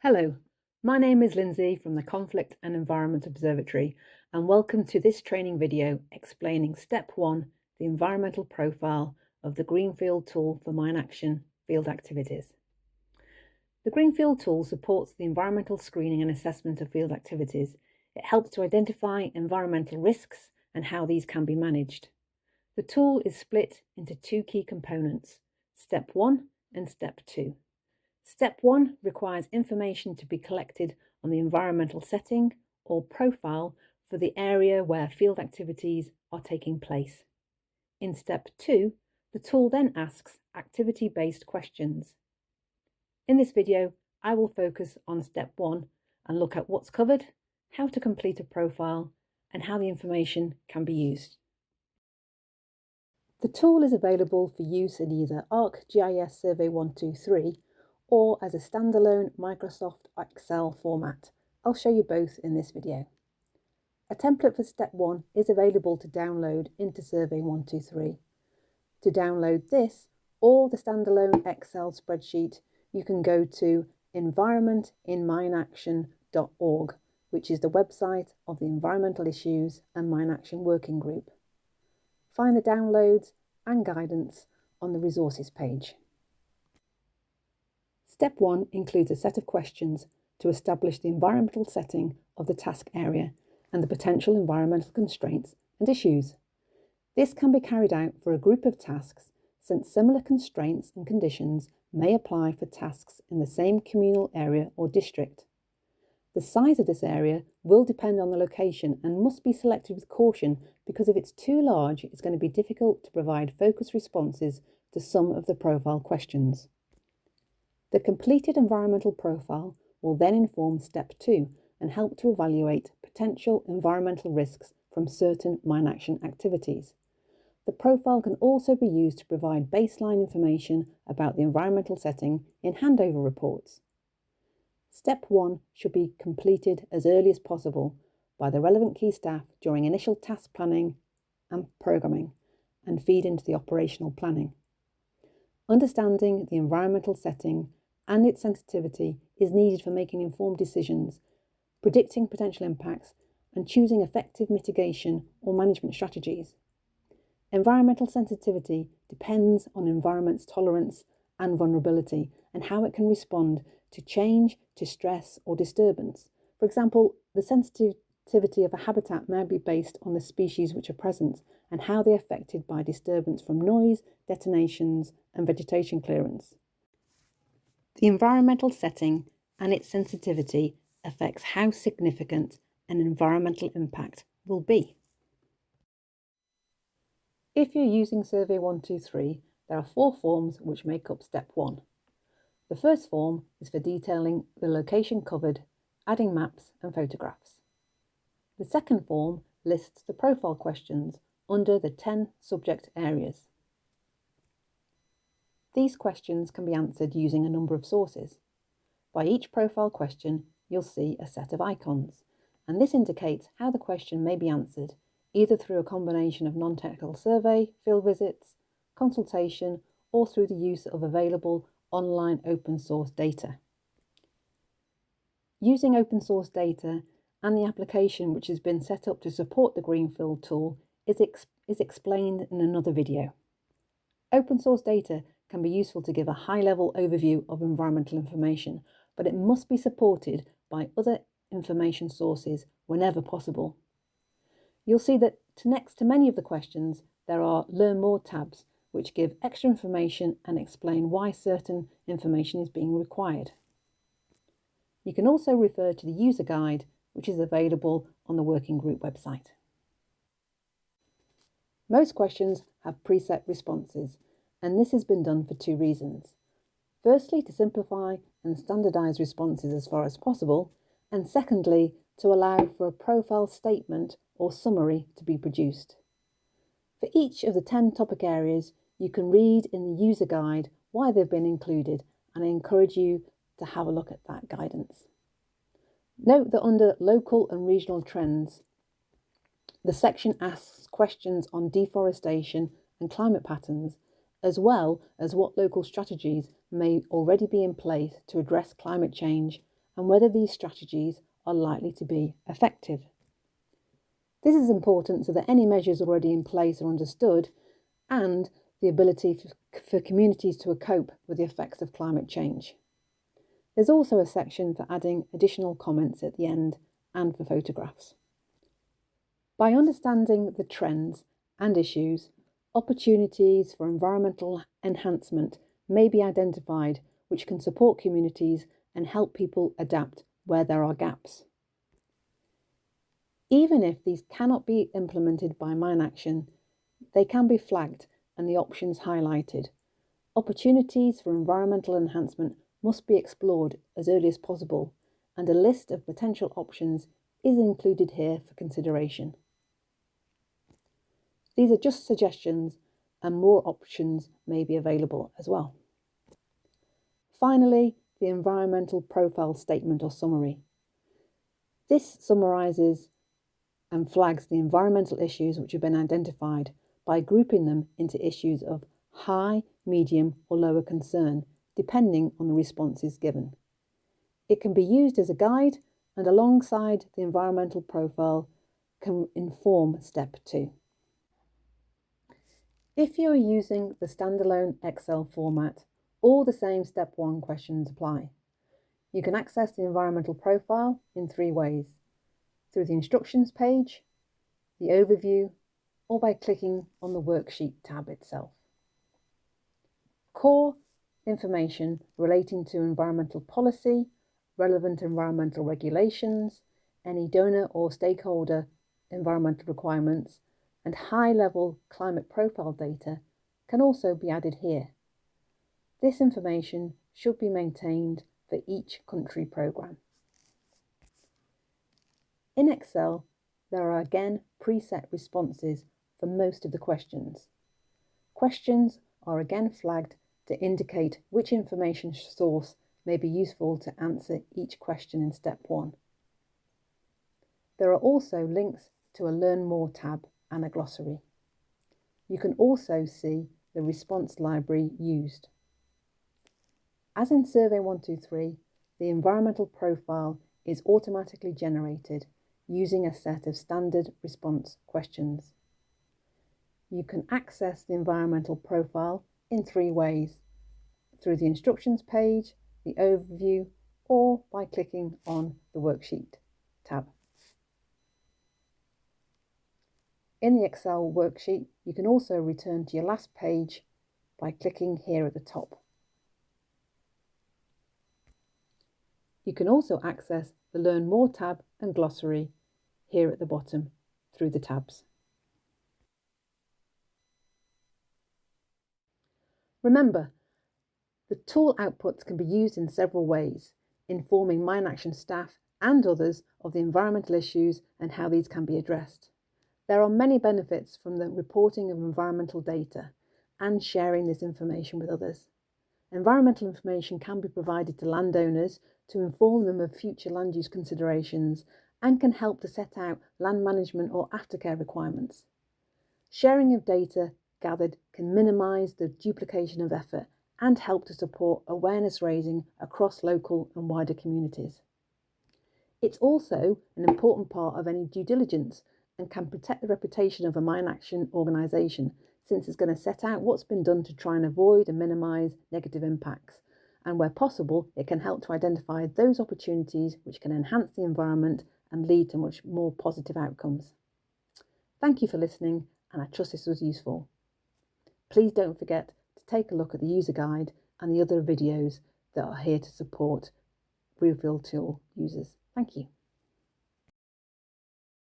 Hello, my name is Linsey from the Conflict and Environment Observatory, and welcome to this training video explaining Step 1, the environmental profile of the Greenfield tool for mine action field activities. The Greenfield tool supports the environmental screening and assessment of field activities. It helps to identify environmental risks and how these can be managed. The tool is split into two key components, Step 1 and Step 2. Step 1 requires information to be collected on the environmental setting or profile for the area where field activities are taking place. In Step 2, the tool then asks activity-based questions. In this video, I will focus on Step 1 and look at what's covered, how to complete a profile, and how the information can be used. The tool is available for use in either ArcGIS Survey 123 or as a standalone Microsoft Excel format. I'll show you both in this video. A template for Step 1 is available to download into Survey 123. To download this or the standalone Excel spreadsheet, you can go to environmentinmineaction.org, which is the website of the Environmental Issues and Mine Action Working Group. Find the downloads and guidance on the resources page. Step 1 includes a set of questions to establish the environmental setting of the task area and the potential environmental constraints and issues. This can be carried out for a group of tasks, since similar constraints and conditions may apply for tasks in the same communal area or district. The size of this area will depend on the location and must be selected with caution, because if it's too large, it's going to be difficult to provide focused responses to some of the profile questions. The completed environmental profile will then inform Step 2 and help to evaluate potential environmental risks from certain mine action activities. The profile can also be used to provide baseline information about the environmental setting in handover reports. Step 1 should be completed as early as possible by the relevant key staff during initial task planning and programming and feed into the operational planning. Understanding the environmental setting and its sensitivity is needed for making informed decisions, predicting potential impacts, and choosing effective mitigation or management strategies. Environmental sensitivity depends on environment's tolerance and vulnerability and how it can respond to change, to stress or disturbance. For example, the sensitivity of a habitat may be based on the species which are present and how they are affected by disturbance from noise, detonations, and vegetation clearance. The environmental setting and its sensitivity affects how significant an environmental impact will be. If you're using Survey 123, there are 4 forms which make up Step 1. The first form is for detailing the location covered, adding maps and photographs. The second form lists the profile questions under the 10 subject areas. These questions can be answered using a number of sources. By each profile question, you'll see a set of icons, and this indicates how the question may be answered, either through a combination of non-technical survey, field visits, consultation, or through the use of available online open source data. Using open source data and the application which has been set up to support the Greenfield tool is explained in another video. Open source data can be useful to give a high-level overview of environmental information, but it must be supported by other information sources whenever possible. You'll see that next to many of the questions, there are Learn More tabs, which give extra information and explain why certain information is being required. You can also refer to the user guide, which is available on the Working Group website. Most questions have preset responses, and this has been done for 2 reasons. Firstly, to simplify and standardise responses as far as possible, and secondly, to allow for a profile statement or summary to be produced. For each of the 10 topic areas, you can read in the user guide why they've been included, and I encourage you to have a look at that guidance. Note that under local and regional trends, the section asks questions on deforestation and climate patterns, as well as what local strategies may already be in place to address climate change and whether these strategies are likely to be effective. This is important so that any measures already in place are understood and the ability for communities to cope with the effects of climate change. There's also a section for adding additional comments at the end and for photographs. By understanding the trends and issues, opportunities for environmental enhancement may be identified which can support communities and help people adapt where there are gaps. Even if these cannot be implemented by mine action, they can be flagged and the options highlighted. Opportunities for environmental enhancement must be explored as early as possible, and a list of potential options is included here for consideration. These are just suggestions, and more options may be available as well. Finally, the environmental profile statement or summary. This summarises and flags the environmental issues which have been identified by grouping them into issues of high, medium or lower concern, depending on the responses given. It can be used as a guide, and alongside the environmental profile can inform step 2. If you are using the standalone Excel format, all the same step 1 questions apply. You can access the environmental profile in 3 ways: through the instructions page, the overview, or by clicking on the worksheet tab itself. Core information relating to environmental policy, relevant environmental regulations, any donor or stakeholder environmental requirements, and high-level climate profile data can also be added here. This information should be maintained for each country programme. In Excel, there are again preset responses for most of the questions. Questions are again flagged to indicate which information source may be useful to answer each question in step 1. There are also links to a Learn More tab and a glossary. You can also see the response library used. As in Survey 123, the environmental profile is automatically generated using a set of standard response questions. You can access the environmental profile in 3 ways: through the instructions page, the overview, or by clicking on the worksheet tab. In the Excel worksheet, you can also return to your last page by clicking here at the top. You can also access the Learn More tab and glossary here at the bottom through the tabs. Remember, the tool outputs can be used in several ways, informing mine action staff and others of the environmental issues and how these can be addressed. There are many benefits from the reporting of environmental data and sharing this information with others. Environmental information can be provided to landowners to inform them of future land use considerations and can help to set out land management or aftercare requirements. Sharing of data gathered can minimise the duplication of effort and help to support awareness raising across local and wider communities. It's also an important part of any due diligence and can protect the reputation of a mine action organisation, since it's going to set out what's been done to try and avoid and minimise negative impacts. And where possible, it can help to identify those opportunities which can enhance the environment and lead to much more positive outcomes. Thank you for listening, and I trust this was useful. Please don't forget to take a look at the user guide and the other videos that are here to support Bluefield tool users. Thank you.